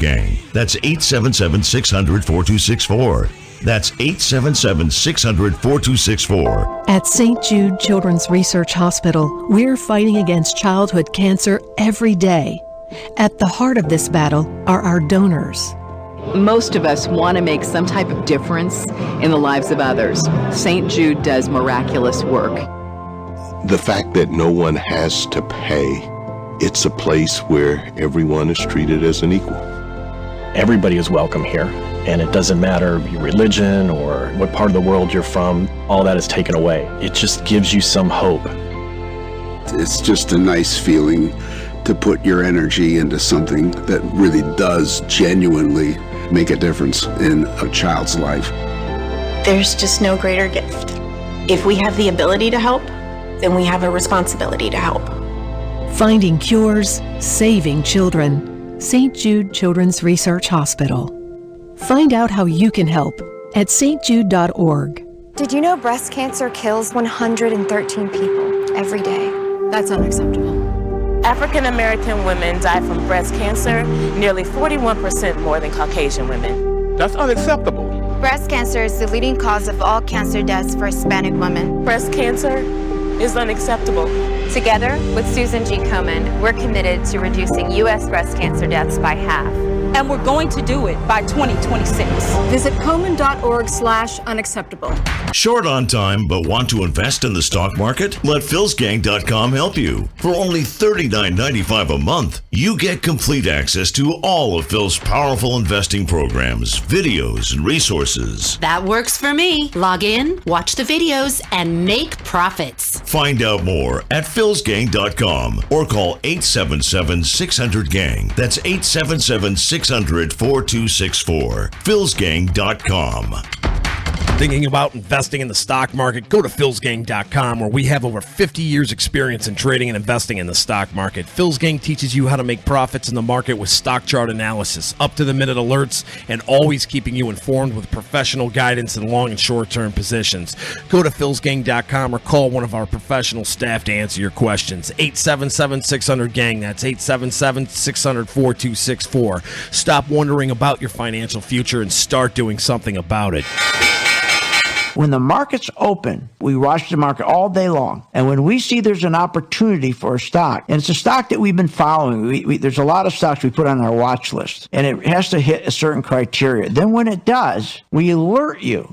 877-600-GANG. That's 877-600-4264. That's 877-600-4264. At St. Jude Children's Research Hospital, we're fighting against childhood cancer every day. At the heart of this battle are our donors. Most of us want to make some type of difference in the lives of others. St. Jude does miraculous work. The fact that no one has to pay, it's a place where everyone is treated as an equal. Everybody is welcome here, and it doesn't matter your religion or what part of the world you're from, all that is taken away. It just gives you some hope. It's just a nice feeling to put your energy into something that really does genuinely make a difference in a child's life. There's just no greater gift. If we have the ability to help, then we have a responsibility to help. Finding cures, saving children. St. Jude Children's Research Hospital. Find out how you can help at stjude.org. Did you know breast cancer kills 113 people every day? That's unacceptable. African American women die from breast cancer nearly 41% more than Caucasian women. That's unacceptable. Breast cancer is the leading cause of all cancer deaths for Hispanic women. Breast cancer is unacceptable. Together with Susan G. Komen, we're committed to reducing U.S. breast cancer deaths by half. And we're going to do it by 2026. Visit Komen.org/unacceptable. Short on time but want to invest in the stock market? Let philsgang.com help you. For only $39.95 a month, you get complete access to all of Phil's powerful investing programs, videos, and resources. That works for me. Log in, watch the videos, and make profits. Find out more at philsgang.com or call 877-600-GANG. That's 877-600-4264. philsgang.com. Thinking about investing in the stock market? Go to philsgang.com, where we have over 50 years experience in trading and investing in the stock market. Phil's Gang teaches you how to make profits in the market with stock chart analysis, up-to-the-minute alerts, and always keeping you informed with professional guidance in long and short-term positions. Go to philsgang.com or call one of our professional staff to answer your questions. 877-600-GANG. That's 877-600-4264. Stop wondering about your financial future and start doing something about it. When the market's open, we watch the market all day long. And when we see there's an opportunity for a stock, and it's a stock that we've been following, there's a lot of stocks we put on our watch list, and it has to hit a certain criteria. Then when it does, we alert you.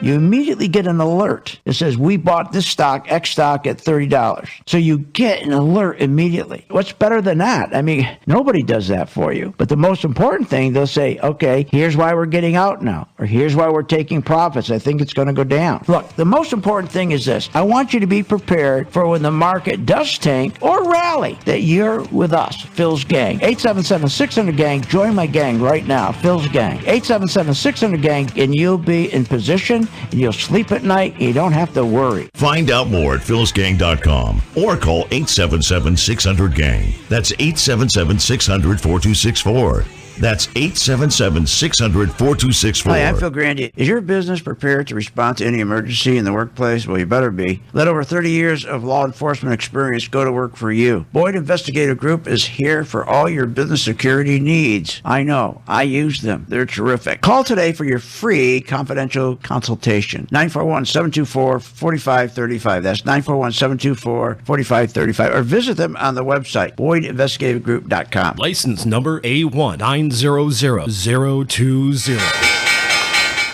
You immediately get an alert that says, we bought this stock, X stock, at $30. So you get an alert immediately. What's better than that? I mean, nobody does that for you. But the most important thing, they'll say, okay, here's why we're getting out now, or here's why we're taking profits. I think it's going to go down. Look, the most important thing is this. I want you to be prepared for when the market does tank or rally, that you're with us, Phil's Gang. 877-600-GANG. Join my gang right now, Phil's Gang. 877-600-GANG, and you'll be in position, and you'll sleep at night, and you don't have to worry. Find out more at philsgang.com or call 877-600-GANG. That's 877-600-4264. That's 877-600-4264. Hi, I'm Phil Grandy. Is your business prepared to respond to any emergency in the workplace? Well, you better be. Let over 30 years of law enforcement experience go to work for you. Boyd Investigative Group is here for all your business security needs. I know. I use them. They're terrific. Call today for your free confidential consultation. 941-724-4535. That's 941-724-4535. Or visit them on the website, BoydInvestigativeGroup.com. License number A1 90020.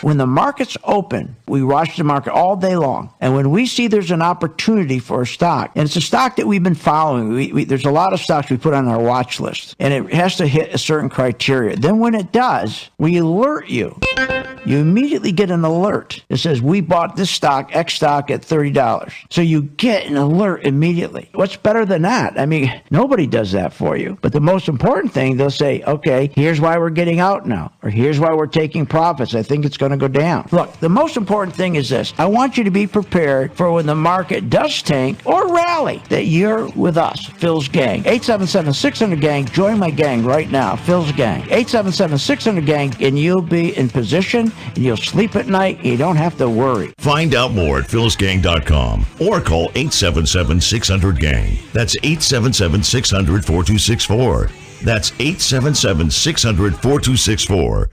When the market's open, we watch the market all day long. And when we see there's an opportunity for a stock, and it's a stock that we've been following, there's a lot of stocks we put on our watch list, and it has to hit a certain criteria. Then when it does, we alert you. You immediately get an alert that says, we bought this stock, X stock, at $30. So you get an alert immediately. What's better than that? I mean, nobody does that for you. But the most important thing, they'll say, okay, here's why we're getting out now, or here's why we're taking profits. I think it's going to go down. Look, the most important thing is this. I want you to be prepared for when the market does tank or rally, that you're with us, Phil's Gang. 877-600-GANG. Join my gang right now, Phil's Gang. 877-600-GANG, and you'll be in position, and you'll sleep at night, and you don't have to worry. Find out more at philsgang.com or call 877-600-GANG. That's 877-600-4264. That's 877-600-4264.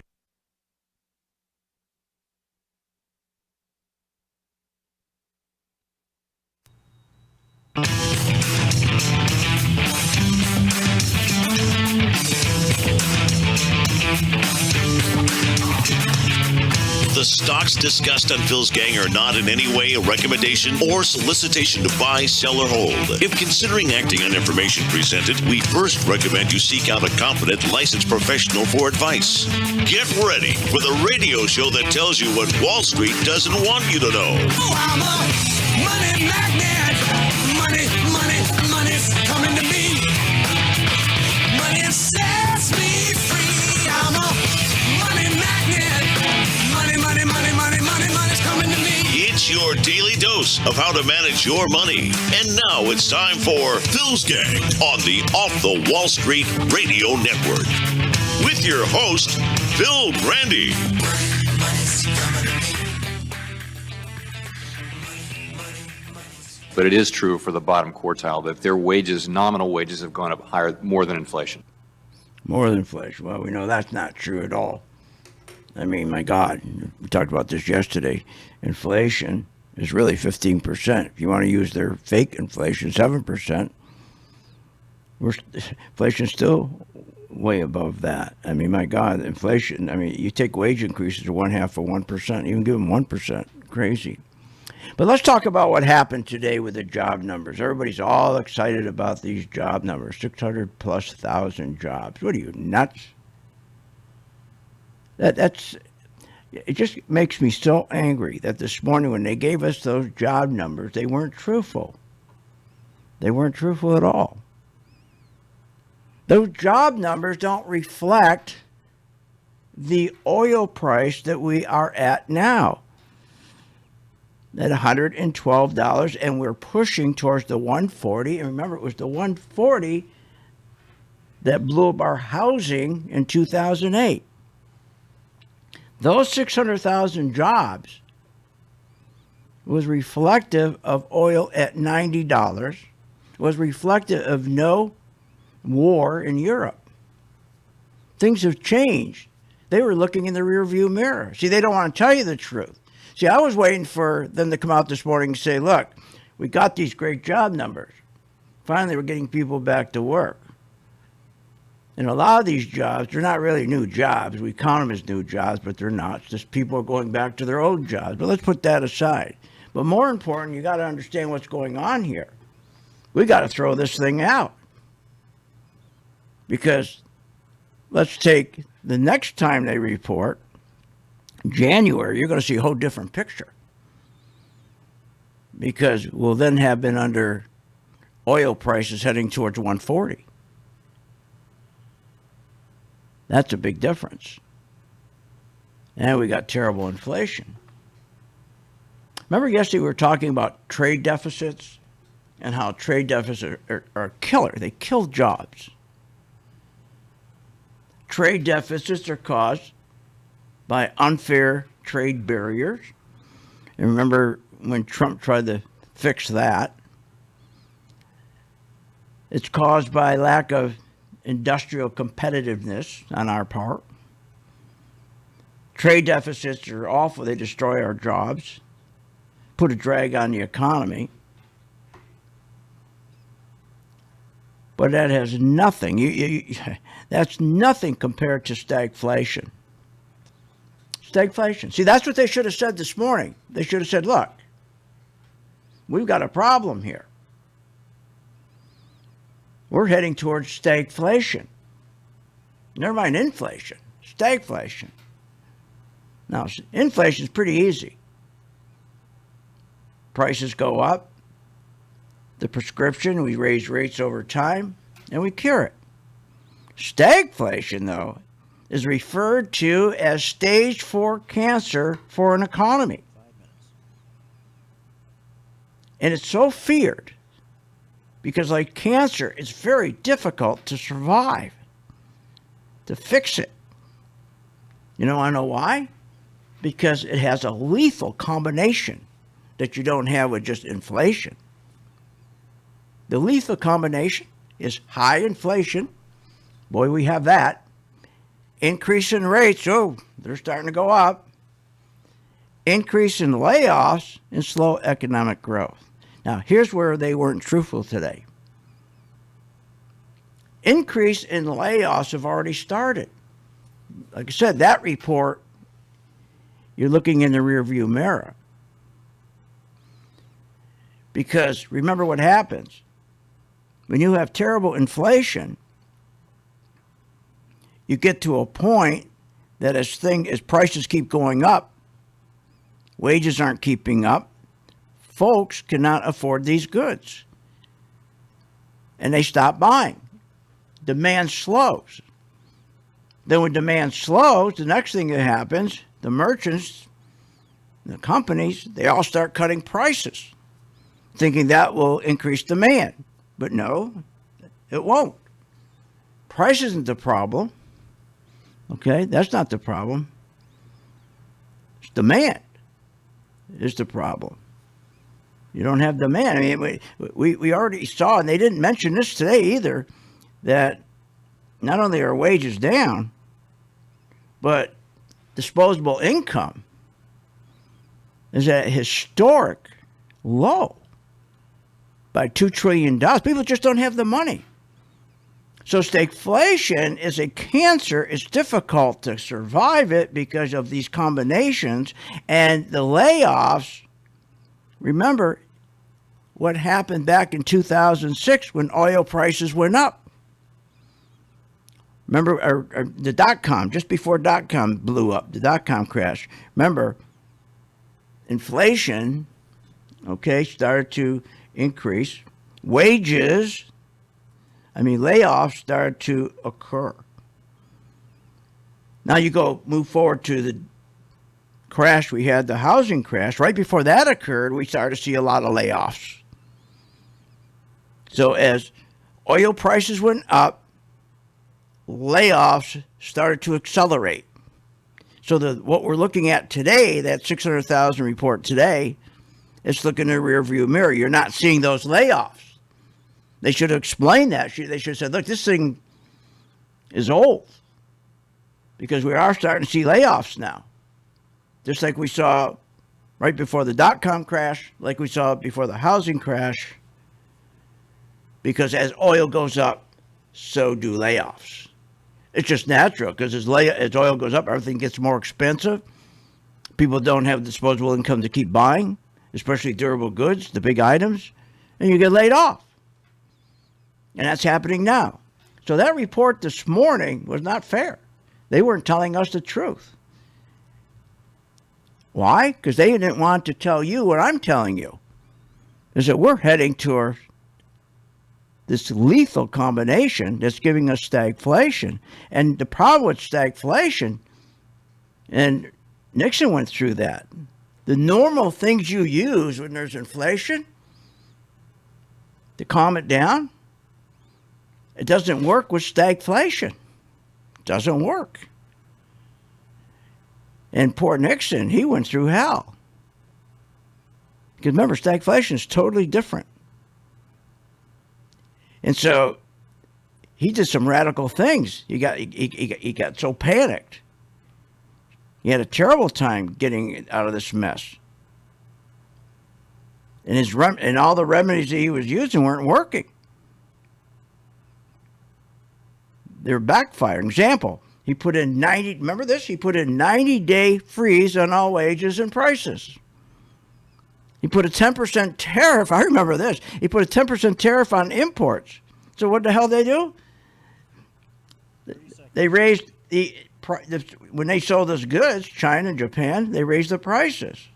The stocks discussed on Phil's Gang are not in any way a recommendation or solicitation to buy, sell, or hold. If considering acting on information presented, we first recommend you seek out a competent, licensed professional for advice. Get ready for the radio show that tells you what Wall Street doesn't want you to know. Oh, I'm a money magnet. Money's coming to me. Money sets me free. I'm a money magnet. Money's coming to me. It's your daily dose of how to manage your money. And now it's time for Phil's Gang on the Off the Wall Street Radio Network. With your host, Phil Grandy. But it is true for the bottom quartile that their wages, nominal wages, have gone up higher, more than inflation. More than inflation. Well, we know that's not true at all. I mean, my God, we talked about this yesterday. Inflation is really 15%. If you want to use their fake inflation, 7%, inflation's still way above that. I mean, my God, inflation, I mean, you take wage increases to 0.5%, even give them 1%. Crazy. But let's talk about what happened today with the job numbers. Everybody's all excited about these job numbers, 600,000+ jobs. What are you, nuts? That's it just makes me so angry that this morning when they gave us those job numbers, they weren't truthful. They weren't truthful at all. Those job numbers don't reflect the oil price that we are at now. At $112, and we're pushing towards the 140. And remember, it was the 140 that blew up our housing in 2008. Those 600,000 jobs was reflective of oil at $90, was reflective of no war in Europe. Things have changed. They were looking in the rearview mirror. See, they don't want to tell you the truth. See, I was waiting for them to come out this morning and say, look, we got these great job numbers. Finally, we're getting people back to work. And a lot of these jobs, they're not really new jobs. We count them as new jobs, but they're not. It's just people are going back to their old jobs. But let's put that aside. But more important, you got to understand what's going on here. We got to throw this thing out. Because let's take the next time they report, January, you're going to see a whole different picture. Because we'll then have been under oil prices heading towards 140. That's a big difference. And we got terrible inflation. Remember yesterday we were talking about trade deficits and how trade deficits are a killer. They kill jobs. Trade deficits are caused by unfair trade barriers. And remember when Trump tried to fix that? It's caused by lack of industrial competitiveness on our part. Trade deficits are awful. They destroy our jobs, put a drag on the economy. But that has nothing. That's nothing compared to stagflation. Stagflation. See, that's what they should have said this morning. They should have said, look, we've got a problem here. We're heading towards stagflation. Never mind inflation. Stagflation. Now, inflation is pretty easy. Prices go up. The prescription, we raise rates over time, and we cure it. Stagflation, though, is referred to as stage 4 cancer for an economy. And it's so feared because, like cancer, it's very difficult to survive, to fix it. You know, I know why? Because it has a lethal combination that you don't have with just inflation. The lethal combination is high inflation Boy, we have that. Increase in rates, oh, they're starting to go up. Increase in layoffs and slow economic growth. Now, here's where they weren't truthful today. Increase in layoffs have already started. Like I said, that report, you're looking in the rearview mirror. Because remember what happens. When you have terrible inflation, you get to a point that as prices keep going up, wages aren't keeping up, folks cannot afford these goods. And they stop buying. Demand slows. Then when demand slows, the next thing that happens, the merchants, the companies, they all start cutting prices, thinking that will increase demand. But no, it won't. Price isn't the problem. Okay, that's not the problem. It's demand is the problem. You don't have demand. I mean, we already saw, and they didn't mention this today either, that not only are wages down, but disposable income is at a historic low by $2 trillion. People just don't have the money. So stagflation is a cancer. It's difficult to survive it because of these combinations and the layoffs. Remember what happened back in 2006 when oil prices went up. Remember the dot-com, just before dot-com blew up, the dot-com crash. Remember, inflation, started to increase. Layoffs started to occur. Now you move forward to the crash we had, the housing crash. Right before that occurred, we started to see a lot of layoffs. So as oil prices went up, layoffs started to accelerate. So what we're looking at today, that 600,000 report today, is looking in the rearview mirror. You're not seeing those layoffs. They should have explained that. They should have said, look, this thing is old because we are starting to see layoffs now. Just like we saw right before the dot-com crash, like we saw before the housing crash, because as oil goes up, so do layoffs. It's just natural because as oil goes up, everything gets more expensive. People don't have disposable income to keep buying, especially durable goods, the big items, and you get laid off. And that's happening now. So that report this morning was not fair. They weren't telling us the truth. Why? Because they didn't want to tell you what I'm telling you, is that we're heading toward this lethal combination that's giving us stagflation. And the problem with stagflation, and Nixon went through that, the normal things you use when there's inflation to calm it down, it doesn't work with stagflation. It doesn't work. And poor Nixon, he went through hell. Because remember, stagflation is totally different. And so he did some radical things. He got so panicked. He had a terrible time getting out of this mess. And all the remedies that he was using weren't working. They were backfiring. Example, he put in 90, remember this? He put in 90-day freeze on all wages and prices. He put a 10% tariff. I remember this. He put a 10% tariff on imports. So what the hell they do? They raised when they sold us goods, China and Japan, they raised the prices.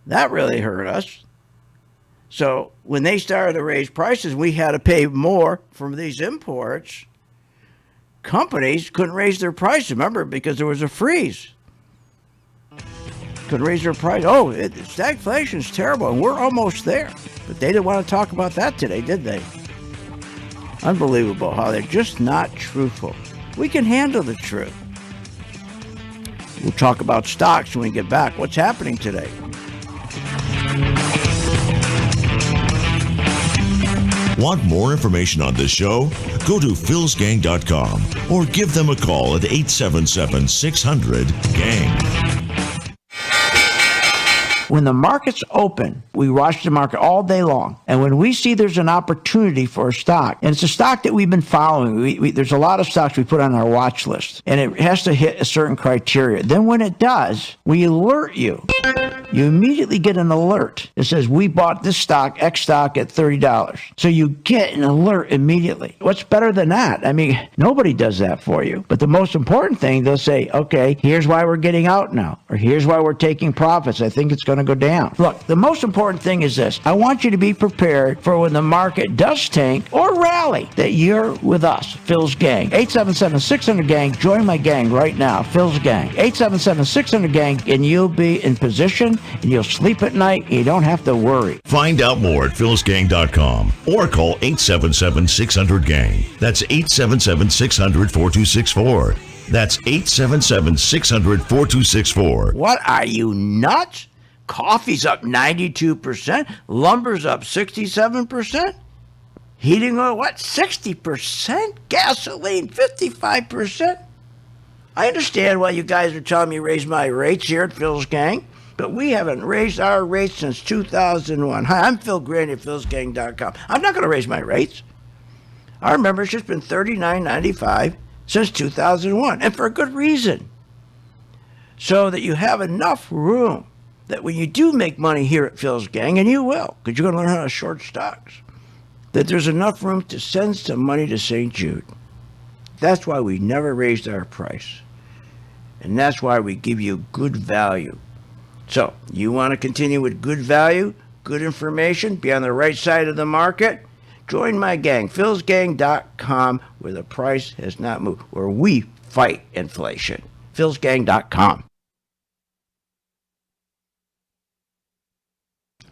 That really hurt us. So when they started to raise prices, we had to pay more for these imports. Companies couldn't raise their prices, remember, because there was a freeze. Could raise their price. Oh, stagflation is terrible, and we're almost there. But they didn't want to talk about that today, did they? Unbelievable how they're just not truthful. We can handle the truth. We'll talk about stocks when we get back. What's happening today? Want more information on this show? Go to philsgang.com or give them a call at 877-600-GANG. When the markets open, we watch the market all day long. And when we see there's an opportunity for a stock, and it's a stock that we've been following, there's a lot of stocks we put on our watch list, and it has to hit a certain criteria. Then when it does, we alert you. You immediately get an alert. It says, we bought this stock, X stock, at $30. So you get an alert immediately. What's better than that? I mean, nobody does that for you. But the most important thing, they'll say, okay, here's why we're getting out now, or here's why we're taking profits. I think it's going to go down. Look, the most important thing is this. I want you to be prepared for when the market does tank or rally, that you're with us, Phil's Gang. 877-600-GANG. Join my gang right now, Phil's Gang. 877-600-GANG, and you'll be in position, and you'll sleep at night, and you don't have to worry. Find out more at philsgang.com or call 877-600-GANG. That's 877-600-4264. That's 877-600-4264. What, are you nuts? Coffee's up 92%. Lumber's up 67%. Heating oil, what, 60%? Gasoline, 55%. I understand why you guys are telling me to raise my rates here at Phil's Gang, but we haven't raised our rates since 2001. Hi, I'm Phil Graney at philsgang.com. I'm not going to raise my rates. Our membership's been $39.95 since 2001, and for a good reason. So that you have enough room that when you do make money here at Phil's Gang, and you will, because you're going to learn how to short stocks, that there's enough room to send some money to St. Jude. That's why we never raised our price. And that's why we give you good value. So, you want to continue with good value, good information, be on the right side of the market? Join my gang, philsgang.com, where the price has not moved, where we fight inflation. philsgang.com.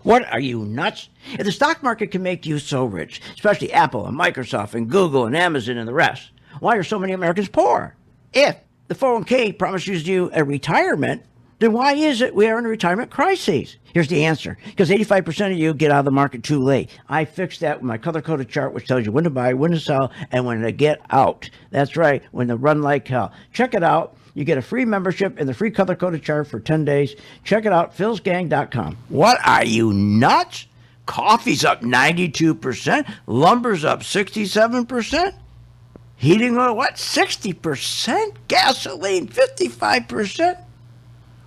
What, are you nuts? If the stock market can make you so rich, especially Apple and Microsoft and Google and Amazon and the rest, why are so many Americans poor? If the 401k promises you a retirement, then why is it we are in a retirement crisis? Here's the answer. Because 85% of you get out of the market too late. I fixed that with my color-coded chart, which tells you when to buy, when to sell, and when to get out. That's right, when to run like hell. Check it out. You get a free membership and the free color-coded chart for 10 days. Check it out, philsgang.com. What, are you nuts? Coffee's up 92%. Lumber's up 67%. Heating oil, what, 60%? Gasoline, 55%.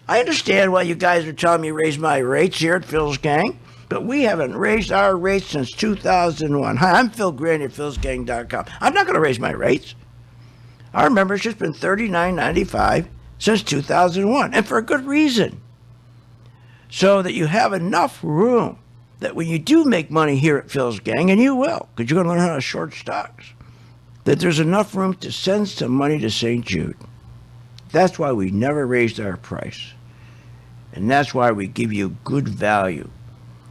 I understand why you guys are telling me to raise my rates here at Phil's Gang, but we haven't raised our rates since 2001. Hi, I'm Phil Graney at philsgang.com. I'm not going to raise my rates. Our membership's been $39.95 since 2001, and for a good reason. So that you have enough room that when you do make money here at Phil's Gang, and you will, because you're going to learn how to short stocks, that there's enough room to send some money to St. Jude. That's why we never raised our price. And that's why we give you good value.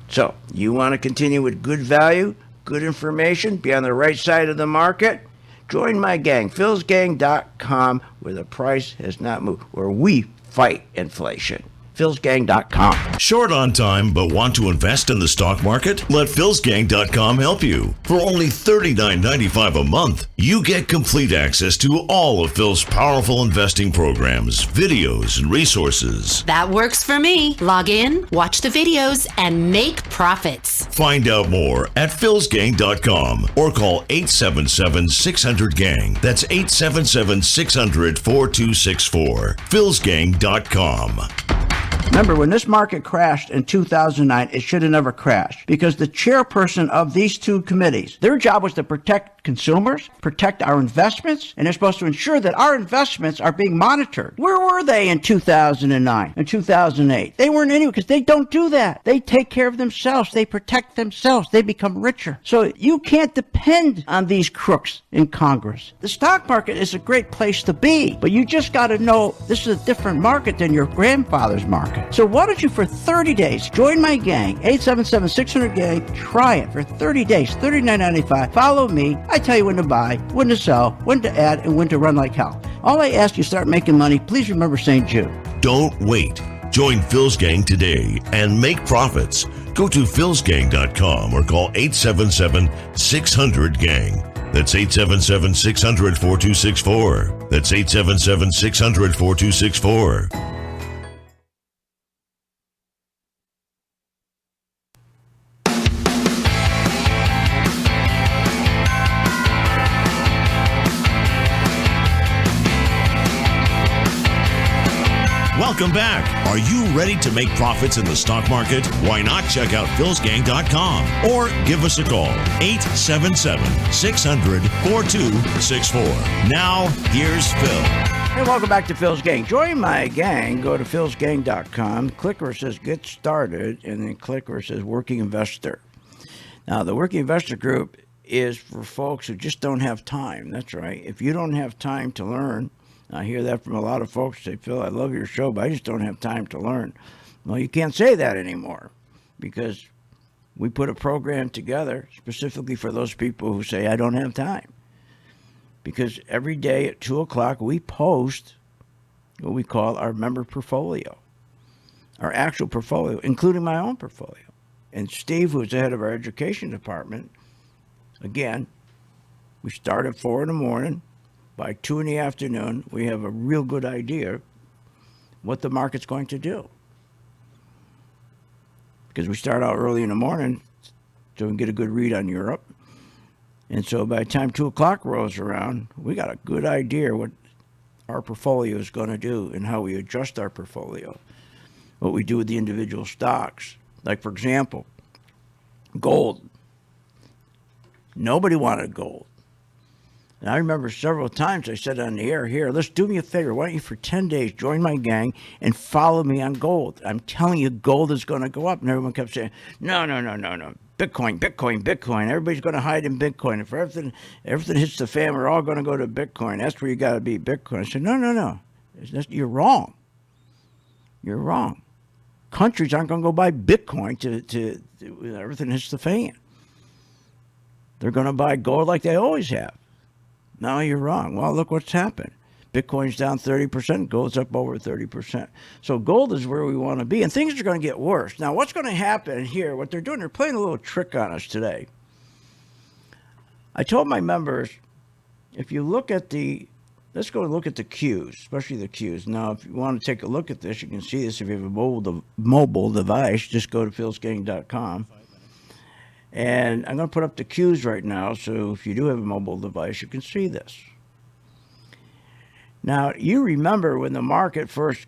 So, you want to continue with good value, good information, be on the right side of the market? Join my gang, philsgang.com, where the price has not moved, where we fight inflation. philsgang.com. Short on time but want to invest in the stock market? Let philsgang.com help you. For only $39.95 a month, you get complete access to all of Phil's powerful investing programs, videos, and resources. That works for me. Log in, watch the videos, and make profits. Find out more at philsgang.com or call 877-600-GANG. That's 877-600-4264. philsgang.com. Remember, when this market crashed in 2009, it should have never crashed because the chairperson of these two committees, their job was to protect consumers, protect our investments, and they're supposed to ensure that our investments are being monitored. Where were they in 2009 and 2008? They weren't anywhere because they don't do that. They take care of themselves. They protect themselves. They become richer. So you can't depend on these crooks in Congress. The stock market is a great place to be, but you just got to know this is a different market than your grandfather's market. So why don't you, for 30 days, join my gang, 877-600-GANG, try it for 30 days, $39.95. Follow me. I tell you when to buy, when to sell, when to add, and when to run like hell. All I ask you, start making money. Please remember St. Jude. Don't wait. Join Phil's Gang today and make profits. Go to philsgang.com or call 877-600-GANG. That's 877-600-4264. That's 877-600-4264. Welcome back. Are you ready to make profits in the stock market? Why not check out philsgang.com or give us a call, 877-600-4264. Now, here's Phil. Hey, welcome back to Phil's Gang. Join my gang. Go to philsgang.com, click where it says Get Started, and then click where it says Working Investor. Now, the Working Investor group is for folks who just don't have time. That's right. If you don't have time to learn, I hear that from a lot of folks. Say, Phil, I love your show, but I just don't have time to learn. Well, you can't say that anymore because we put a program together specifically for those people who say, I don't have time. Because every day at 2 o'clock, we post what we call our member portfolio, our actual portfolio, including my own portfolio. And Steve, who's the head of our education department, again, we start at 4 in the morning. By 2 in the afternoon, we have a real good idea what the market's going to do. Because we start out early in the morning so we can get a good read on Europe. And so by the time 2 o'clock rolls around, we got a good idea what our portfolio is going to do and how we adjust our portfolio, what we do with the individual stocks. Like, for example, gold. Nobody wanted gold. And I remember several times I said on the air, here, let's do me a favor. Why don't you for 10 days join my gang and follow me on gold? I'm telling you, gold is going to go up. And everyone kept saying, no. Bitcoin. Everybody's going to hide in Bitcoin. If everything hits the fan, we're all going to go to Bitcoin. That's where you got to be, Bitcoin. I said, no. You're wrong. You're wrong. Countries aren't going to go buy Bitcoin to everything hits the fan. They're going to buy gold like they always have. No, you're wrong. Well, look what's happened. Bitcoin's down 30%, gold's up over 30%. So gold is where we want to be, and things are going to get worse. Now, what's going to happen here, what they're doing, they're playing a little trick on us today. I told my members, if you look at let's go look at the Qs, especially the Qs. Now, if you want to take a look at this, you can see this. If you have a mobile device, just go to philsgang.com. And I'm going to put up the Qs right now, so if you do have a mobile device, you can see this. Now, you remember when the market first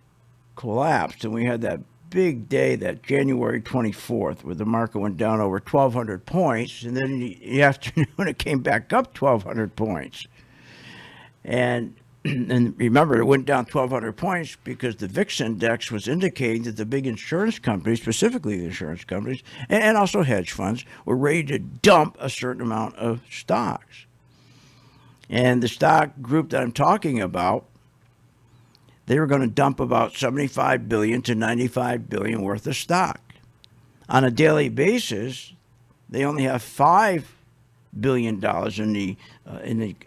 collapsed and we had that big day, that January 24th, where the market went down over 1,200 points, and then in the afternoon it came back up 1,200 points. And remember, it went down 1,200 points because the VIX index was indicating that the big insurance companies, specifically the insurance companies, and also hedge funds, were ready to dump a certain amount of stocks. And the stock group that I'm talking about, they were going to dump about $75 billion to $95 billion worth of stock. On a daily basis, they only have $5 billion in the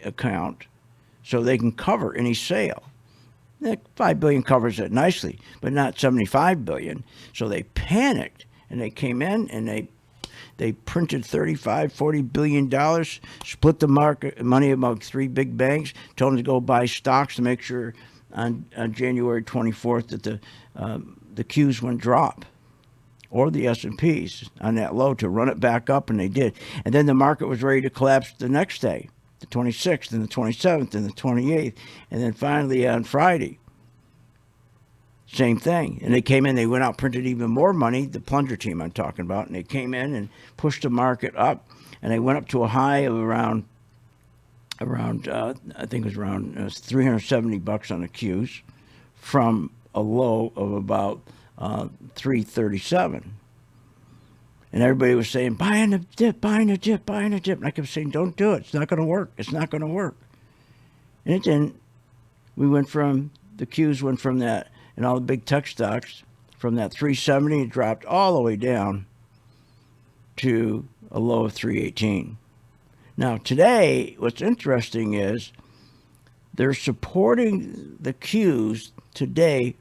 account, so they can cover any sale. That $5 billion covers it nicely, but not $75 billion. So they panicked, and they came in and they printed $35-40 billion, split the market money among three big banks, told them to go buy stocks to make sure on January 24th that the Qs wouldn't drop, or the S&Ps on that low, to run it back up, and they did. And then the market was ready to collapse the next day, the 26th and the 27th and the 28th, and then finally on Friday, same thing. And they came in, they went out, printed even more money, the plunger team I'm talking about, and they came in and pushed the market up, and they went up to a high of around I think it was around $370 on the Qs, from a low of about 337. And everybody was saying, buying a dip, buying a dip, buying a dip. And I kept saying, don't do it. It's not going to work. It's not going to work. And it didn't. The Qs went from that, and all the big tech stocks, from that 370, it dropped all the way down to a low of 318. Now, today, what's interesting is they're supporting the Qs today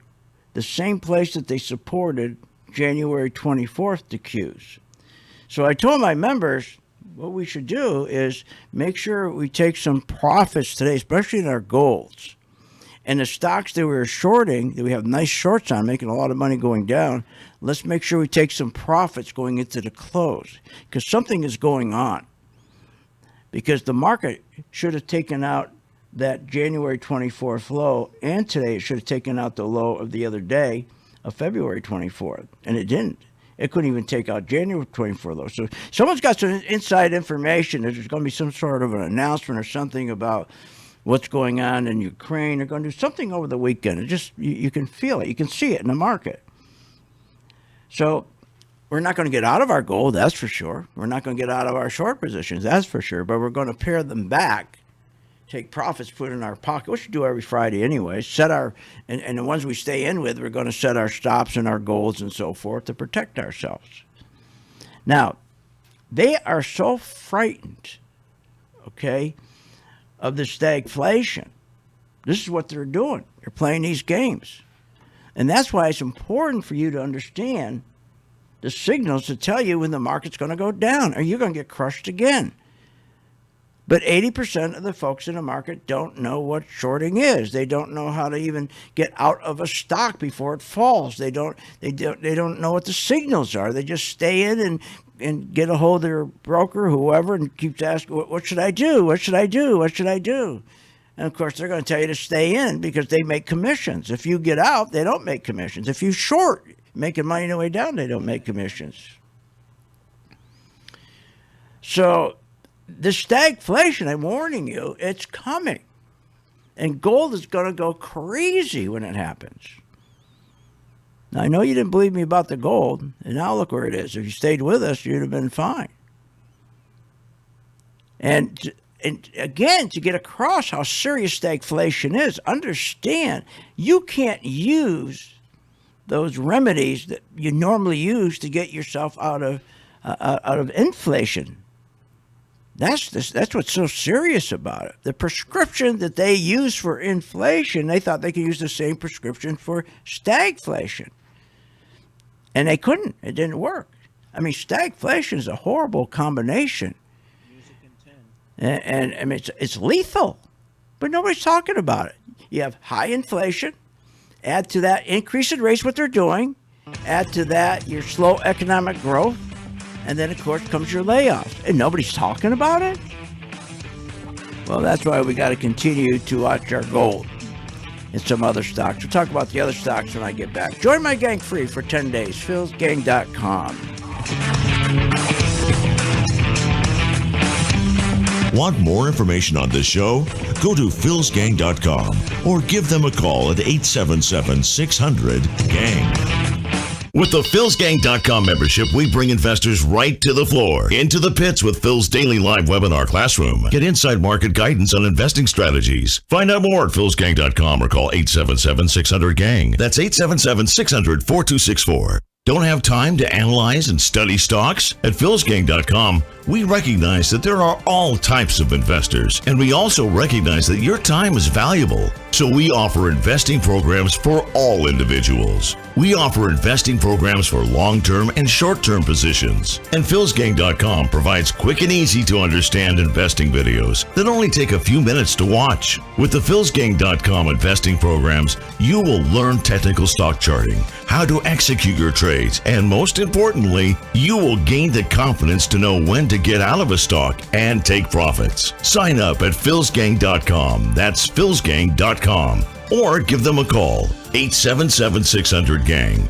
the same place that they supported January 24th, the Qs. So I told my members, what we should do is make sure we take some profits today, especially in our golds. And the stocks that we're shorting, that we have nice shorts on, making a lot of money going down, let's make sure we take some profits going into the close, because something is going on. Because the market should have taken out that January 24th low, and today it should have taken out the low of the other day of February 24th, and it didn't. It couldn't even take out January 24th low. So someone's got some inside information that there's going to be some sort of an announcement or something about what's going on in Ukraine. They're going to do something over the weekend. It just, you can feel it. You can see it in the market. So we're not going to get out of our gold, that's for sure. We're not going to get out of our short positions, that's for sure. But we're going to pare them back, take profits, put in our pocket, which we do every Friday anyway. Set our, and the ones we stay in with, we're going to set our stops and our goals and so forth to protect ourselves. Now, they are so frightened, okay, of the stagflation. This is what they're doing. They're playing these games. And that's why it's important for you to understand the signals to tell you when the market's going to go down, or you're going to get crushed again. But 80% of the folks in the market don't know what shorting is. They don't know how to even get out of a stock before it falls. They don't know what the signals are. They just stay in and get a hold of their broker, whoever, and keeps asking, what should I do? What should I do? What should I do? And of course, they're going to tell you to stay in because they make commissions. If you get out, they don't make commissions. If you short, making money on the way down, they don't make commissions. So the stagflation, I'm warning you, it's coming. And gold is going to go crazy when it happens. Now, I know you didn't believe me about the gold, and now look where it is. If you stayed with us, you'd have been fine. And again, to get across how serious stagflation is, understand you can't use those remedies that you normally use to get yourself out of inflation. That's what's so serious about it. The prescription that they use for inflation, they thought they could use the same prescription for stagflation. And they couldn't. It didn't work. I mean, stagflation is a horrible combination. And I mean, it's lethal. But nobody's talking about it. You have high inflation. Add to that increase in rates, what they're doing. Add to that your slow economic growth. And then, of course, comes your layoffs. And nobody's talking about it? Well, that's why we got to continue to watch our gold and some other stocks. We'll talk about the other stocks when I get back. Join my gang free for 10 days. philsgang.com. Want more information on this show? Go to philsgang.com or give them a call at 877-600-GANG. With the philsgang.com membership, we bring investors right to the floor, into the pits with Phil's daily live webinar classroom. Get inside market guidance on investing strategies. Find out more at philsgang.com or call 877-600-GANG. That's 877-600-4264. Don't have time to analyze and study stocks? At philsgang.com, we recognize that there are all types of investors, and we also recognize that your time is valuable. So we offer investing programs for all individuals. We offer investing programs for long-term and short-term positions. And philsgang.com provides quick and easy to understand investing videos that only take a few minutes to watch. With the philsgang.com investing programs, you will learn technical stock charting, how to execute your trades, and most importantly, you will gain the confidence to know when to get out of a stock and take profits. Sign up at philsgang.com. That's philsgang.com. Or give them a call, 877-600-GANG.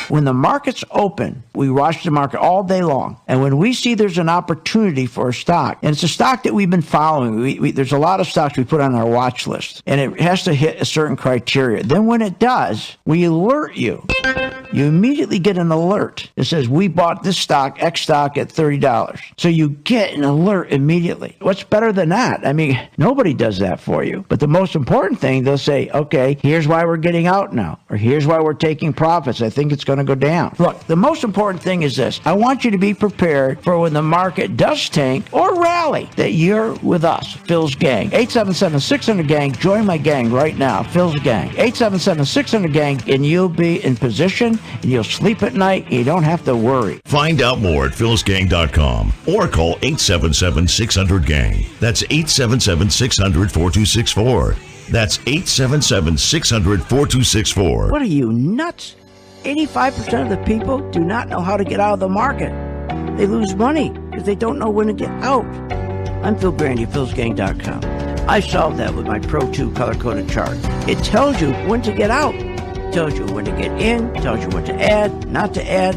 When the market's open, we watch the market all day long. And when we see there's an opportunity for a stock, and it's a stock that we've been following, there's a lot of stocks we put on our watch list, and it has to hit a certain criteria. Then when it does, we alert you. You immediately get an alert that says, we bought this stock, X stock, at $30. So you get an alert immediately. What's better than that? I mean, nobody does that for you. But the most important thing, they'll say, okay, here's why we're getting out now, or here's why we're taking profits. I think it's going to go down. Look, the most important thing is this. I want you to be prepared for when the market does tank or rally, that you're with us, Phil's Gang. 877-600-GANG. Join my gang right now, Phil's Gang. 877-600-GANG, and you'll be in position and you'll sleep at night. You don't have to worry. Find out more at philsgang.com or call 877-600-GANG. That's 877-600-4264. That's 877-600-4264. What are you, nuts? 85% of the people do not know how to get out of the market. They lose money because they don't know when to get out. I'm Phil Grandy, philsgang.com. I solved that with my Pro 2 color-coded chart. It tells you when to get out. It tells you when to get in, tells you when to add, not to add.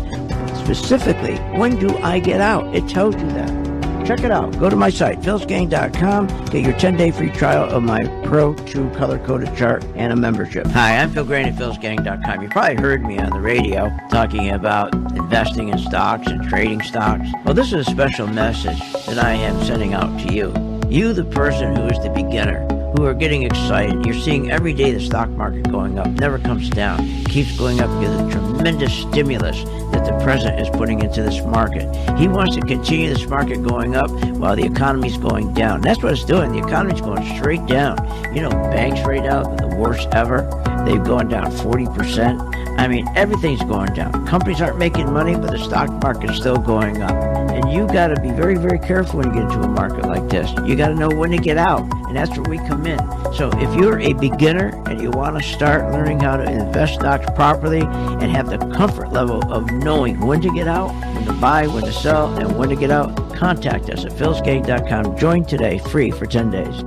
Specifically, when do I get out? It tells you that. Check it out. Go to my site, philsgang.com. Get your 10-day free trial of my Pro 2 color-coded chart and a membership. Hi, I'm Phil Grandy, philsgang.com. You probably heard me on the radio talking about investing in stocks and trading stocks. Well, this is a special message that I am sending out to you. You, the person who is the beginner, who are getting excited. You're seeing every day the stock market going up, never comes down, keeps going up because of the tremendous stimulus that the president is putting into this market. He wants to continue this market going up while the economy's going down. That's what it's doing. The economy's going straight down. You know, banks right now are the worst ever. They've gone down 40%. I mean, everything's going down. Companies aren't making money, but the stock market's still going up. And you got to be very, very careful when you get into a market like this. You got to know when to get out, and that's where we come in. So if you're a beginner and you want to start learning how to invest stocks properly and have the comfort level of knowing when to get out, when to buy, when to sell, and when to get out, contact us at philsgang.com. Join today, free for 10 days.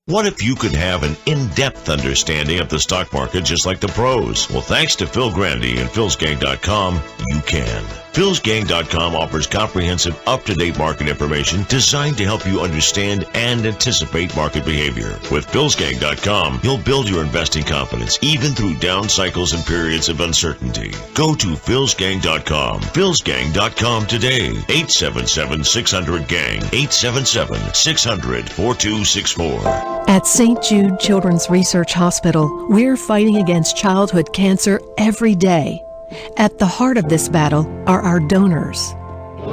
What if you could have an in-depth understanding of the stock market just like the pros? Well, thanks to Phil Grandy and philsgang.com, you can. philsgang.com offers comprehensive, up-to-date market information designed to help you understand and anticipate market behavior. With philsgang.com, you'll build your investing confidence even through down cycles and periods of uncertainty. Go to philsgang.com. philsgang.com today. 877-600-GANG. 877-600-4264. At St. Jude Children's Research Hospital, we're fighting against childhood cancer every day. At the heart of this battle are our donors.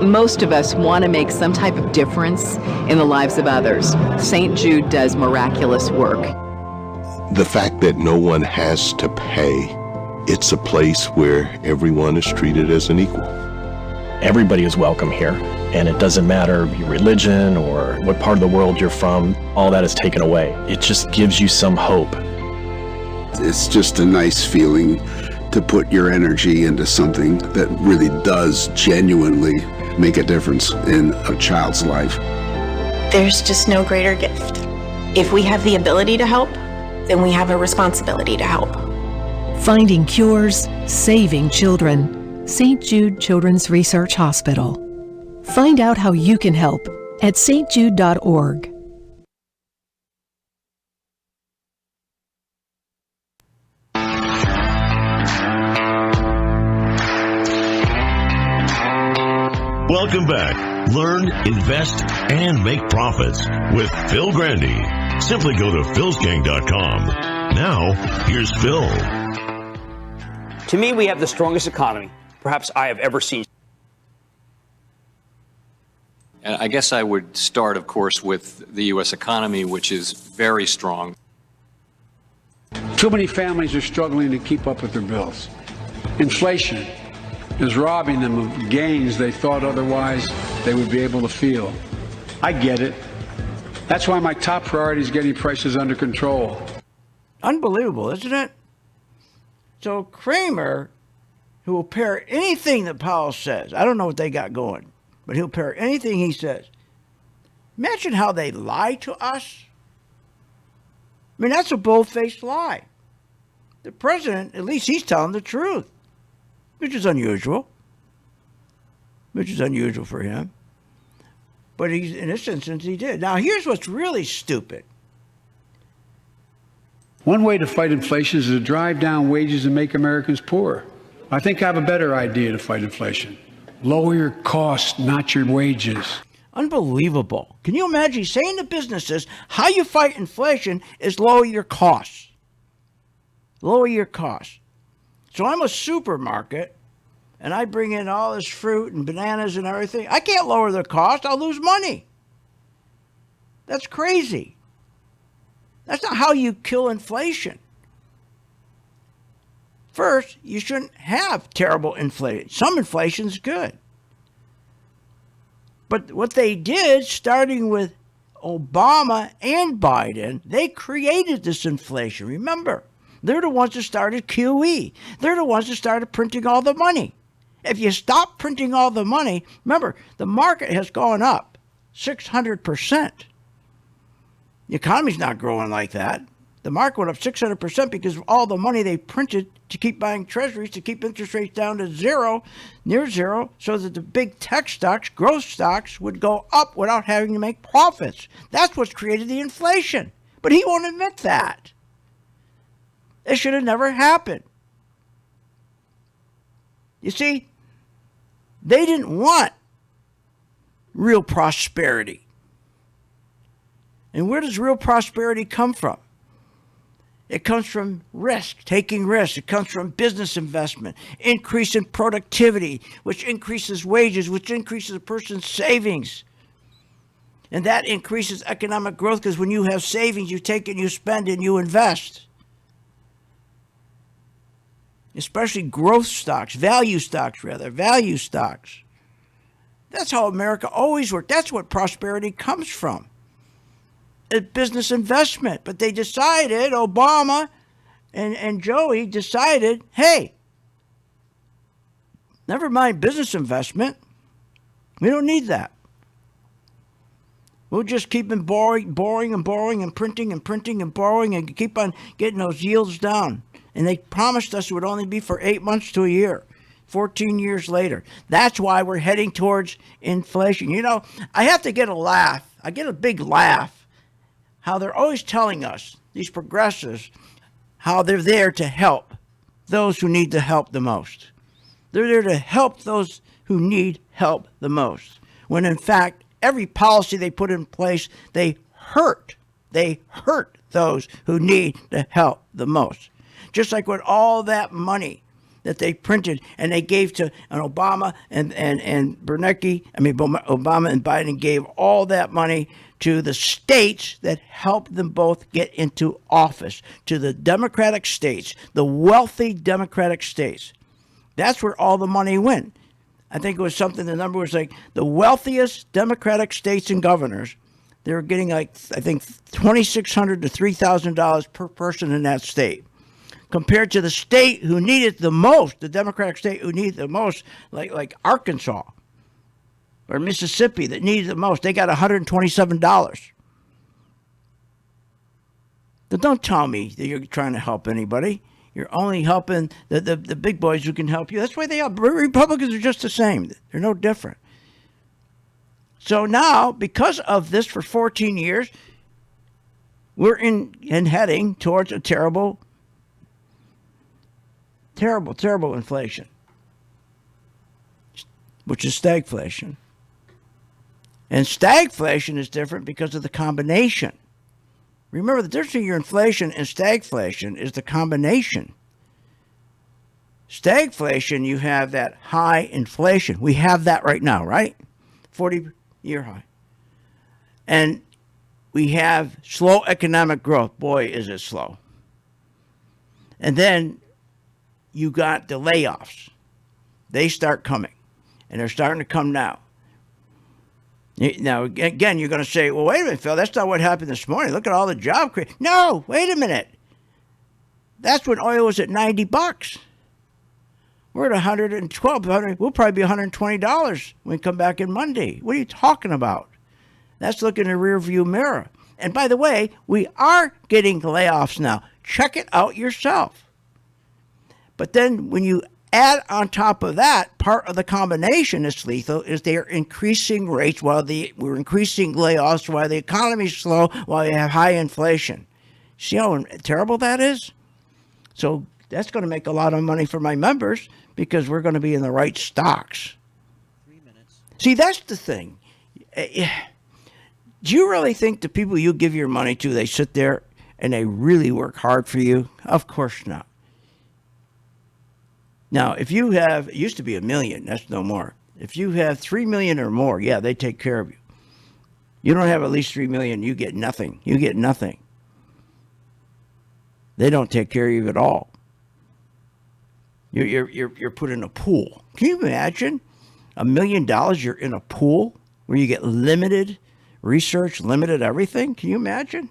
Most of us want to make some type of difference in the lives of others. St. Jude does miraculous work. The fact that no one has to pay, it's a place where everyone is treated as an equal. Everybody is welcome here, and it doesn't matter your religion or what part of the world you're from. All that is taken away. It just gives you some hope. It's just a nice feeling to put your energy into something that really does genuinely make a difference in a child's life. There's just no greater gift. If we have the ability to help, then we have a responsibility to help. Finding cures, saving children. St. Jude Children's Research Hospital. Find out how you can help at stjude.org. Welcome back. Learn, invest, and make profits with Phil Grandy. Simply go to philsgang.com. Now, here's Phil. To me, we have the strongest economy perhaps I have ever seen. And I guess I would start, of course, with the U.S. economy, which is very strong. Too many families are struggling to keep up with their bills. Inflation is robbing them of gains they thought otherwise they would be able to feel. I get it. That's why my top priority is getting prices under control. Unbelievable, isn't it? So Kramer, who will parrot anything that Powell says, I don't know what they got going, but he'll parrot anything he says. Imagine how they lie to us. I mean, that's a bold-faced lie. The president, at least he's telling the truth, which is unusual. Which is unusual for him. But he's, in this instance, he did. Now, here's what's really stupid. One way to fight inflation is to drive down wages and make Americans poorer. I think I have a better idea to fight inflation. Lower your costs, not your wages. Unbelievable. Can you imagine saying to businesses, how you fight inflation is lower your costs. Lower your costs. So I'm a supermarket, and I bring in all this fruit and bananas and everything. I can't lower the cost. I'll lose money. That's crazy. That's not how you kill inflation. First, you shouldn't have terrible inflation. Some inflation's good. But what they did, starting with Obama and Biden, they created this inflation. Remember, they're the ones that started QE. They're the ones that started printing all the money. If you stop printing all the money, remember, the market has gone up 600%. The economy's not growing like that. The market went up 600% because of all the money they printed to keep buying treasuries, to keep interest rates down to zero, near zero, so that the big tech stocks, growth stocks, would go up without having to make profits. That's what's created the inflation. But he won't admit that. It should have never happened. You see, they didn't want real prosperity. And where does real prosperity come from? It comes from risk, taking risks. It comes from business investment, increase in productivity, which increases wages, which increases a person's savings. And that increases economic growth because when you have savings, you take it, you spend, and you invest. Especially growth stocks, value stocks. That's how America always worked. That's what prosperity comes from. A business investment. But they decided, Obama and Joey decided, hey, never mind business investment. We don't need that. We'll just keep on borrowing and printing and borrowing and keep on getting those yields down. And they promised us it would only be for 8 months to a year. 14 years later. That's why we're heading towards inflation. You know, I have to get a laugh. I get a big laugh. How they're always telling us, these progressives, how they're there to help those who need the help the most. They're there to help those who need help the most. When in fact, every policy they put in place, they hurt. They hurt those who need the help the most. Just like with all that money that they printed and they gave to Obama and Bernanke, Obama and Biden gave all that money to the states that helped them both get into office, to the Democratic states, the wealthy Democratic states. That's where all the money went. I think it was something, the number was like the wealthiest Democratic states and governors, they were getting like, I think, $2,600 to $3,000 per person in that state. Compared to the state who needed the most, the Democratic state who needed the most, like Arkansas or Mississippi that needed the most, they got $127. But don't tell me that you're trying to help anybody. You're only helping the big boys who can help you. That's why they are. Republicans are just the same. They're no different. So now, because of this for 14 years, we're heading towards a terrible inflation, which is stagflation. And stagflation is different because of the combination. Remember, the difference between your inflation and stagflation is the combination. Stagflation, you have that high inflation. We have that right now, right? 40-year high. And we have slow economic growth. Boy, is it slow. And then you got the layoffs. They start coming. And they're starting to come now. Now, again, you're going to say, well, wait a minute, Phil, that's not what happened this morning. Look at all the job creation. No, wait a minute. That's when oil was at $90. We're at $112. We'll probably be $120 when we come back in Monday. What are you talking about? That's looking in the rearview mirror. And by the way, we are getting layoffs now. Check it out yourself. But then when you add on top of that, part of the combination that's lethal is they're increasing rates while we're increasing layoffs while the economy's slow, while you have high inflation. See how terrible that is? So that's going to make a lot of money for my members because we're going to be in the right stocks. 3 minutes. See, that's the thing. Do you really think the people you give your money to, they sit there and they really work hard for you? Of course not. Now, if you have, it used to be $1 million, that's no more. If you have 3 million or more, yeah, they take care of you. You don't have at least 3 million, you get nothing. You get nothing. They don't take care of you at all. You're put in a pool. Can you imagine $1 million? You're in a pool where you get limited research, limited everything. Can you imagine?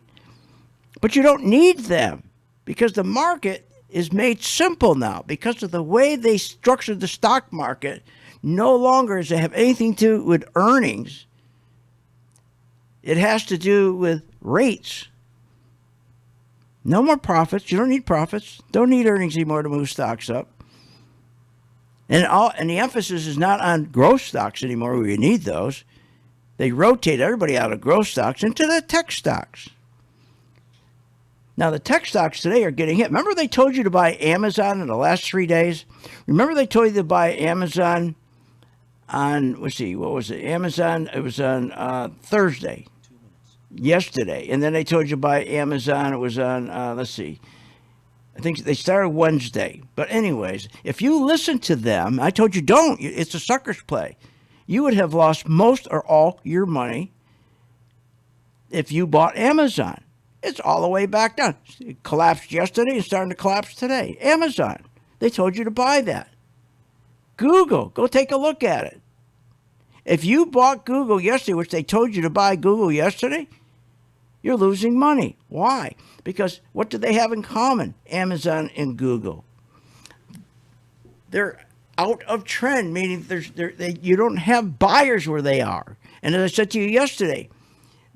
But you don't need them because the market is made simple now because of the way they structured the stock market. No longer does it have anything to do with earnings. It has to do with rates. No more profits. You don't need profits. Don't need earnings anymore to move stocks up. And the emphasis is not on growth stocks anymore where you need those. They rotate everybody out of growth stocks into the tech stocks. Now, the tech stocks today are getting hit. Remember they told you to buy Amazon in the last 3 days? Remember they told you to buy Amazon on, what was it? Amazon, it was on Thursday, yesterday. And then they told you to buy Amazon, it was on, I think they started Wednesday. But anyways, if you listen to them, I told you don't. It's a sucker's play. You would have lost most or all your money if you bought Amazon. It's all the way back down. It collapsed yesterday and starting to collapse today. Amazon, they told you to buy that. Google, go take a look at it. If you bought Google yesterday, which they told you to buy Google yesterday, you're losing money. Why? Because what do they have in common, Amazon and Google? They're out of trend, meaning you don't have buyers where they are. And as I said to you yesterday,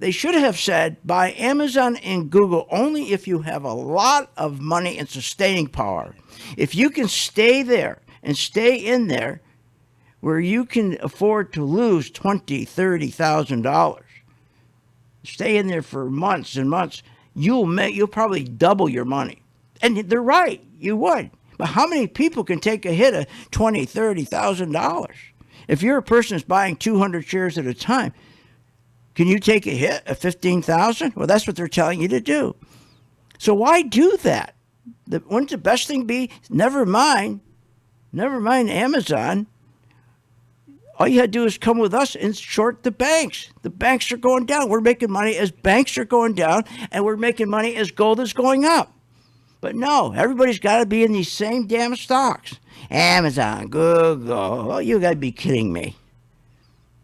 they should have said buy Amazon and Google only if you have a lot of money and sustaining power. If you can stay there and stay in there where you can afford to lose $20,000, $30,000, stay in there for months and months, you'll probably double your money. And they're right, you would. But how many people can take a hit of $20,000, $30,000? If you're a person that's buying 200 shares at a time, can you take a hit of $15,000? Well, that's what they're telling you to do. So why do that? Wouldn't the best thing be, never mind Amazon. All you had to do is come with us and short the banks. The banks are going down. We're making money as banks are going down, and we're making money as gold is going up. But no, everybody's got to be in these same damn stocks. Amazon, Google. Oh, you got to be kidding me.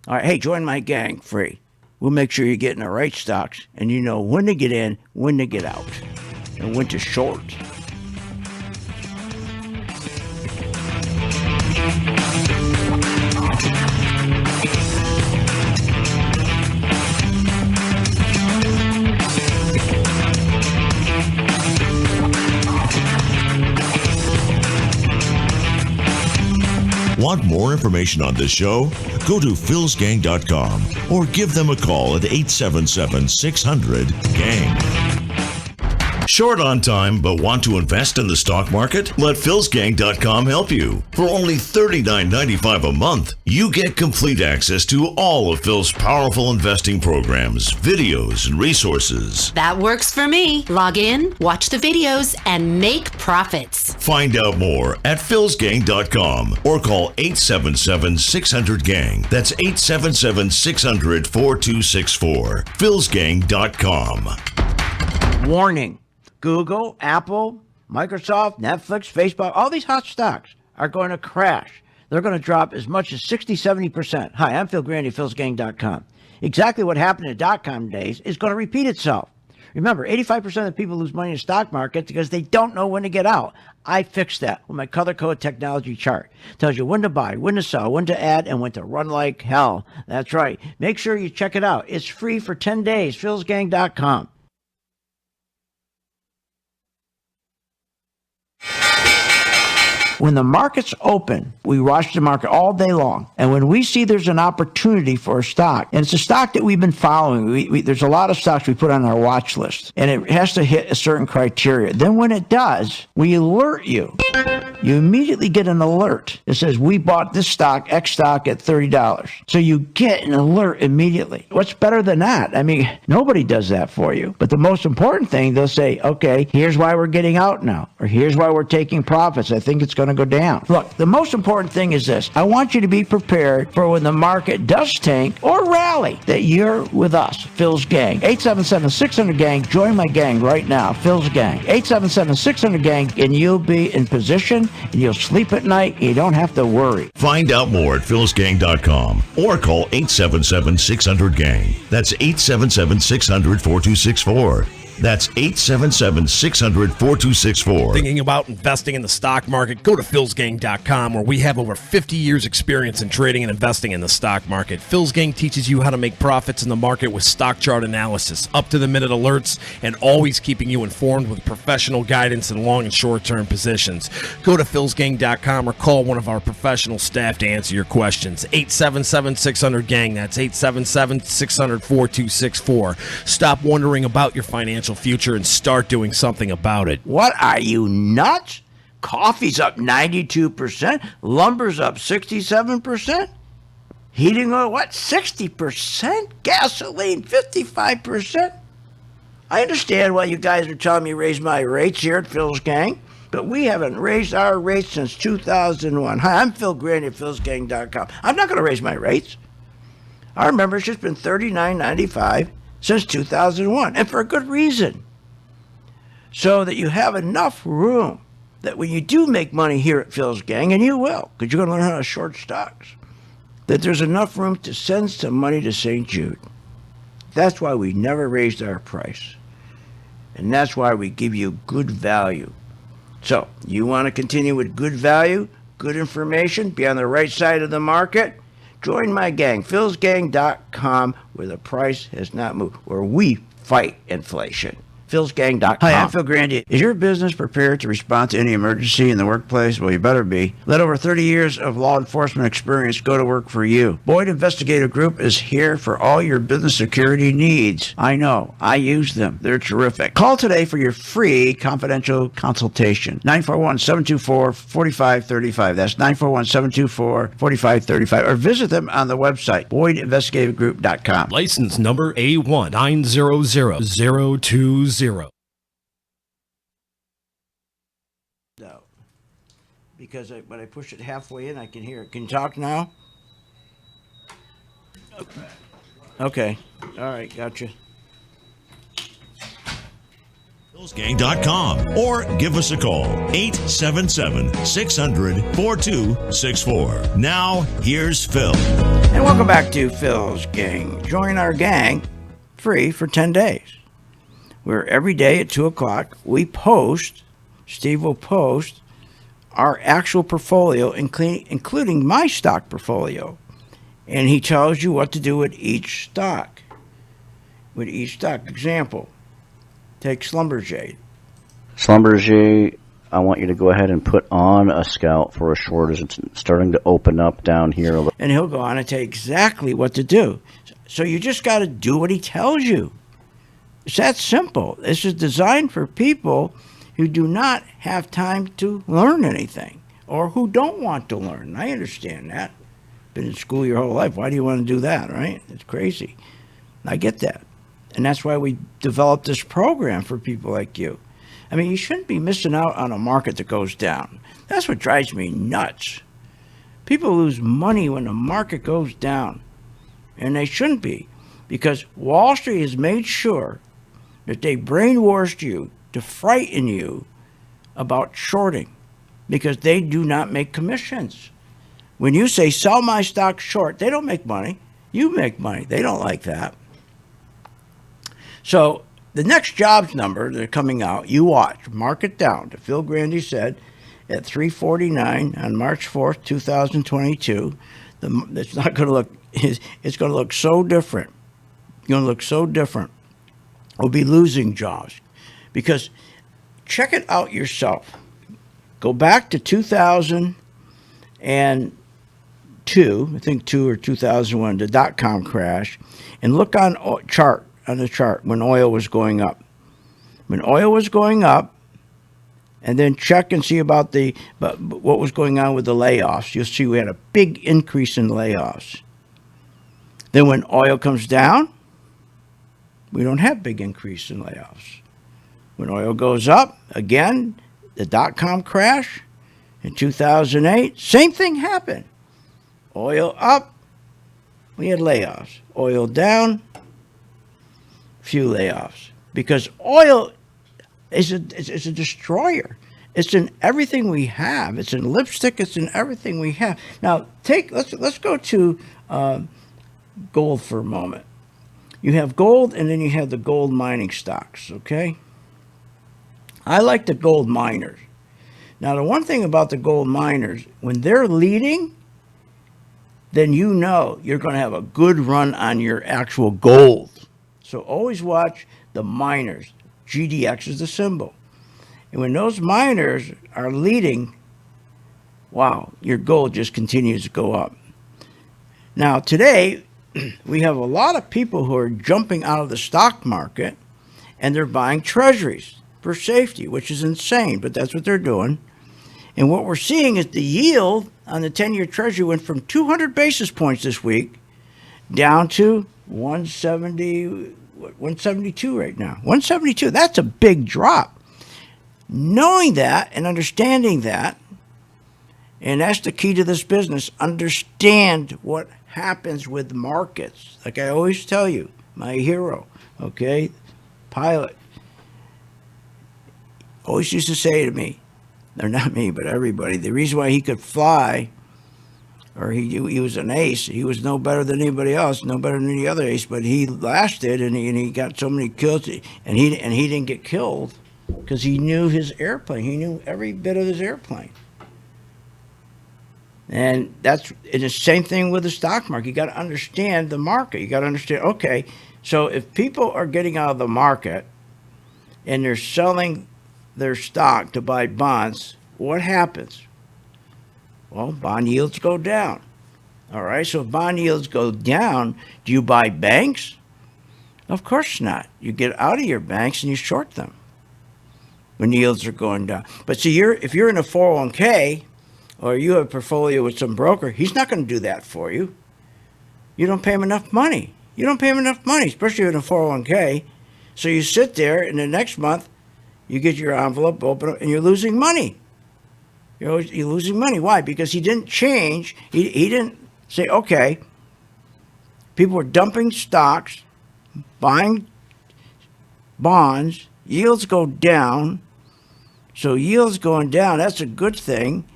All right, hey, join my gang, free. We'll make sure you're getting the right stocks, and you know when to get in, when to get out, and when to short. Want more information on this show? Go to philsgang.com or give them a call at 877-600-GANG. Short on time but want to invest in the stock market? Let philsgang.com help you. For only $39.95 a month, you get complete access to all of Phil's powerful investing programs, videos, and resources. That works for me. Log in, watch the videos, and make profits. Find out more at philsgang.com or call 877-600-GANG. That's 877-600-4264. philsgang.com. Warning. Google, Apple, Microsoft, Netflix, Facebook, all these hot stocks are going to crash. They're going to drop as much as 60-70%. Hi, I'm Phil Grandy, philsgang.com. Exactly what happened in dot-com days is going to repeat itself. Remember, 85% of people lose money in the stock market because they don't know when to get out. I fixed that with my color code technology chart. It tells you when to buy, when to sell, when to add, and when to run like hell. That's right. Make sure you check it out. It's free for 10 days, philsgang.com. When the markets open, we watch the market all day long. And when we see there's an opportunity for a stock, and it's a stock that we've been following, there's a lot of stocks we put on our watch list, and it has to hit a certain criteria. Then when it does, we alert you. You immediately get an alert that says, we bought this stock, X stock, at $30. So you get an alert immediately. What's better than that? I mean, nobody does that for you. But the most important thing, they'll say, okay, here's why we're getting out now, or here's why we're taking profits. I think it's going to to go down. Look, the most important thing is this. I want you to be prepared for when the market does tank or rally, that you're with us, Phil's Gang. 877-600-GANG. Join my gang right now, Phil's Gang. 877-600-GANG, and you'll be in position, and you'll sleep at night, and you don't have to worry. Find out more at philsgang.com or call 877-600-GANG. That's 877-600-4264. That's 877-600-4264. Thinking about investing in the stock market? Go to philsgang.com, where we have over 50 years experience in trading and investing in the stock market. Phil's Gang teaches you how to make profits in the market with stock chart analysis, up-to-the-minute alerts, and always keeping you informed with professional guidance in long and short-term positions. Go to philsgang.com or call one of our professional staff to answer your questions. 877-600-GANG. That's 877-600-4264. Stop wondering about your financial future and start doing something about it. What are you, nuts? Coffee's up 92%, lumber's up 67%, heating oil, what, 60%, gasoline 55%. I understand why you guys are telling me to raise my rates here at Phil's Gang, but we haven't raised our rates since 2001. Hi, I'm Phil Grandy at philsgang.com. I'm not going to raise my rates. Our membership's been $39.95 since 2001, and for a good reason. So that you have enough room that when you do make money here at Phil's Gang, and you will, because you're going to learn how to short stocks, that there's enough room to send some money to St. Jude. That's why we never raised our price. And that's why we give you good value. So, you want to continue with good value, good information, be on the right side of the market? Join my gang, philsgang.com, where the price has not moved, where we fight inflation. philsgang.com. Hi, I'm Phil Grandy. Is your business prepared to respond to any emergency in the workplace? Well, you better be. Let over 30 years of law enforcement experience go to work for you. Boyd Investigative Group is here for all your business security needs. I know. I use them. They're terrific. Call today for your free confidential consultation. 941-724-4535. That's 941-724-4535. Or visit them on the website, boydinvestigativegroup.com. License number A1900020. No. Because when I push it halfway in, I can hear it. Can you talk now? Okay. All right. Gotcha. philsgang.com or give us a call, 877-600-4264. Now, here's Phil. And welcome back to Phil's Gang. Join our gang free for 10 days. Where every day at 2 o'clock, we post, Steve will post, our actual portfolio, including my stock portfolio. And he tells you what to do with each stock. With each stock. Example, take Schlumberger. Schlumberger, I want you to go ahead and put on a scout for a short as it's starting to open up down here. And he'll go on and tell you exactly what to do. So you just got to do what he tells you. It's that simple. This is designed for people who do not have time to learn anything or who don't want to learn. I understand that. Been in school your whole life. Why do you want to do that, right? It's crazy. I get that. And that's why we developed this program for people like you. I mean, you shouldn't be missing out on a market that goes down. That's what drives me nuts. People lose money when the market goes down. And they shouldn't be. Because Wall Street has made sure that they brainwashed you to frighten you about shorting because they do not make commissions. When you say, sell my stock short, they don't make money. You make money. They don't like that. So the next jobs number that are coming out, you watch, mark it down. To Phil Grandy said at 3:49 on March 4th, 2022, it's not going to look, it's going to look so different. It's going to look so different. We'll be losing jobs because check it out yourself. Go back to 2002, I think 2 or 2001, the dot-com crash, and look on the chart when oil was going up. When oil was going up, and then check and see about what was going on with the layoffs. You'll see we had a big increase in layoffs. Then when oil comes down, we don't have big increase in layoffs. When oil goes up, again, the dot-com crash, In 2008, same thing happened. Oil up, we had layoffs. Oil down, few layoffs. Because oil is a destroyer. It's in everything we have. It's in lipstick. It's in everything we have. Now, let's go to gold for a moment. You have gold, and then you have the gold mining stocks, okay? I like the gold miners. Now, the one thing about the gold miners, when they're leading, then you know you're going to have a good run on your actual gold. So always watch the miners. GDX is the symbol. And when those miners are leading, wow, your gold just continues to go up. Now, today, we have a lot of people who are jumping out of the stock market, and they're buying treasuries for safety, which is insane, but that's what they're doing. And what we're seeing is the yield on the 10-year treasury went from 200 basis points this week down to 172 right now. 172, that's a big drop. Knowing that and understanding that, and that's the key to this business, understand what happens with markets. Like I always tell you, my hero, okay, pilot, always used to say to me, or not me, but everybody, the reason why he could fly, or he was an ace, he was no better than anybody else, no better than any other ace, but he lasted, and he got so many kills, and he didn't get killed because he knew his airplane. He knew every bit of his airplane. And it's the same thing with the stock market. You got to understand the market. You got to understand, okay, so if people are getting out of the market and they're selling their stock to buy bonds, what happens? Well, bond yields go down. All right, so if bond yields go down, do you buy banks? Of course not. You get out of your banks and you short them when yields are going down. But see, if you're in a 401k, or you have a portfolio with some broker, he's not going to do that for you. You don't pay him enough money. You don't pay him enough money, especially in a 401k. So you sit there, and the next month, you get your envelope open, and you're losing money. You're losing money. Why? Because he didn't change. He didn't say, okay, people were dumping stocks, buying bonds, yields go down. So yields going down, that's a good thing.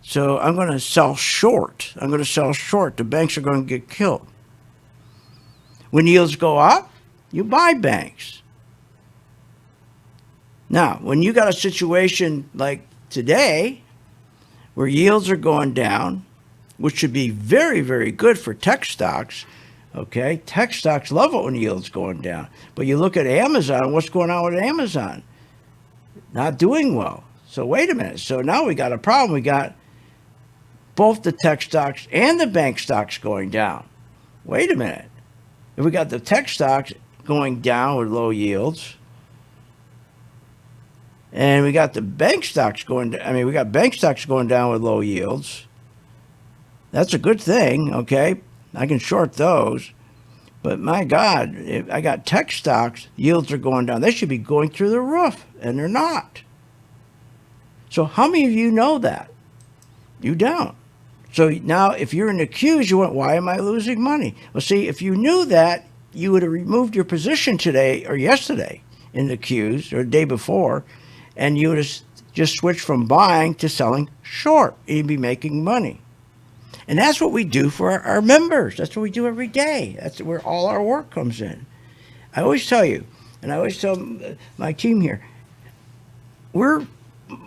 So I'm going to sell short. I'm going to sell short. The banks are going to get killed. When yields go up, you buy banks. Now, when you got a situation like today, where yields are going down, which should be very, very good for tech stocks, okay? Tech stocks love it when yields going down. But you look at Amazon, what's going on with Amazon? Not doing well. So wait a minute. So now we got a problem. We got both the tech stocks and the bank stocks going down. Wait a minute. If we got the tech stocks going down with low yields, and we got the bank stocks we got bank stocks going down with low yields. That's a good thing, okay? I can short those. But my God, if I got tech stocks, yields are going down. They should be going through the roof, and they're not. So how many of you know that? You don't. So now if you're in the queues, you went, why am I losing money? Well, see, if you knew that, you would have removed your position today or yesterday in the queues or the day before, and you would have just switched from buying to selling short, and you'd be making money. And that's what we do for our members. That's what we do every day. That's where all our work comes in. I always tell you, and I always tell my team here, we're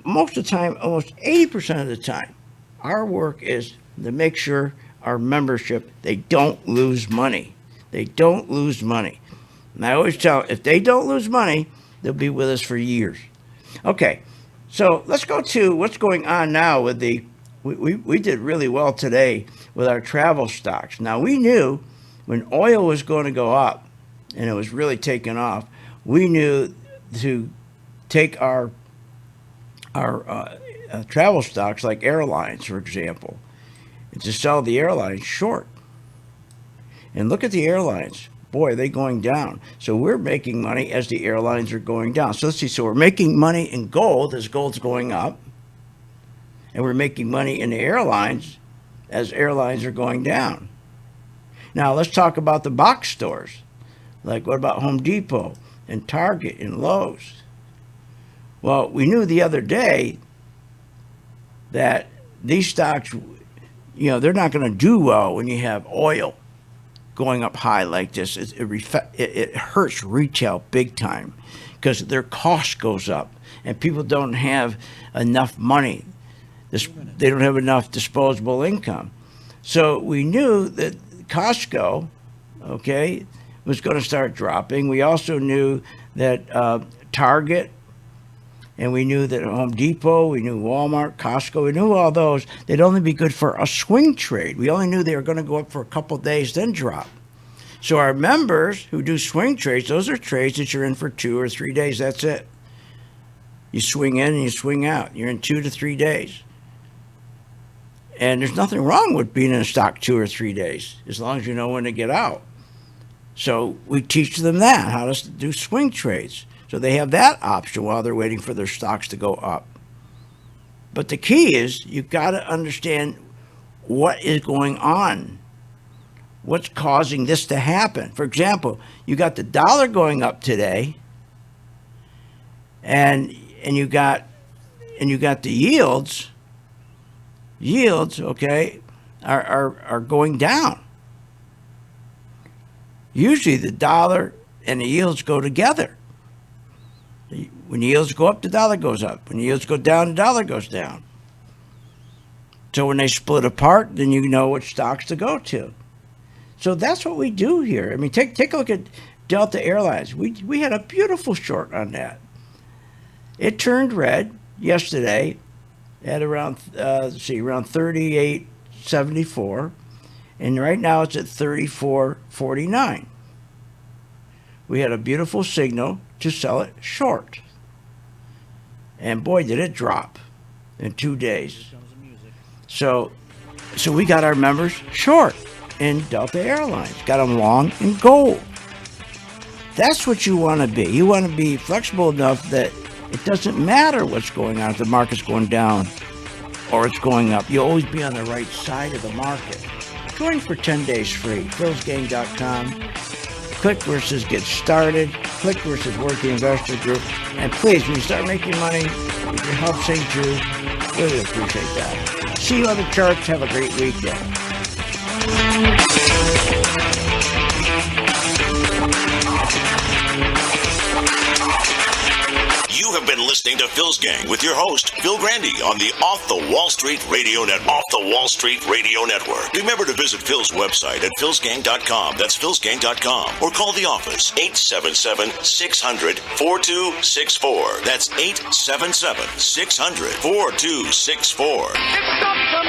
most of the time, almost 80% of the time, our work is to make sure our membership, they don't lose money. They don't lose money. And I always tell, if they don't lose money, they'll be with us for years. Okay, so let's go to what's going on now with we did really well today with our travel stocks. Now, we knew when oil was going to go up, and it was really taking off, we knew to take our travel stocks like airlines, for example, and to sell the airlines short. And look at the airlines. Boy, are they going down. So we're making money as the airlines are going down. So let's see. So we're making money in gold as gold's going up. And we're making money in the airlines as airlines are going down. Now, let's talk about the box stores. Like, what about Home Depot and Target and Lowe's? Well, we knew the other day that these stocks, they're not going to do well when you have oil going up high like this. It hurts retail big time because their cost goes up and people don't have enough money. They don't have enough disposable income. So we knew that Costco, was going to start dropping. We also knew that Target, and we knew that Home Depot, we knew Walmart, Costco, we knew all those. They'd only be good for a swing trade. We only knew they were going to go up for a couple of days, then drop. So our members who do swing trades, those are trades that you're in for 2 or 3 days. That's it. You swing in and you swing out. You're in 2 to 3 days. And there's nothing wrong with being in a stock 2 or 3 days, as long as you know when to get out. So we teach them that, how to do swing trades. So they have that option while they're waiting for their stocks to go up. But the key is you've got to understand what is going on. What's causing this to happen? For example, you got the dollar going up today, and you got the yields. Yields, are going down. Usually the dollar and the yields go together. When yields go up, the dollar goes up. When yields go down, the dollar goes down. So when they split apart, then you know which stocks to go to. So that's what we do here. I mean, take a look at Delta Airlines. We had a beautiful short on that. It turned red yesterday at around around 38.74, and right now it's at 34.49. We had a beautiful signal to sell it short, and boy, did it drop in 2 days. So we got our members short in Delta Airlines, got them long in gold. That's what you want to be. You want to be flexible enough that it doesn't matter what's going on, if the market's going down or it's going up. You'll always be on the right side of the market. Join for 10 days free. philsgang.com. Click where it says get started. Click where it says Working Investor Group. And please, when you start making money, if you help St. Jude, really appreciate that. See you on the charts. Have a great weekend. You have been listening to Phil's Gang with your host, Phil Grandy, on the Off the Wall Street Radio Network. Remember to visit Phil's website at philsgang.com. That's philsgang.com. Or call the office, 877-600-4264. That's 877-600-4264.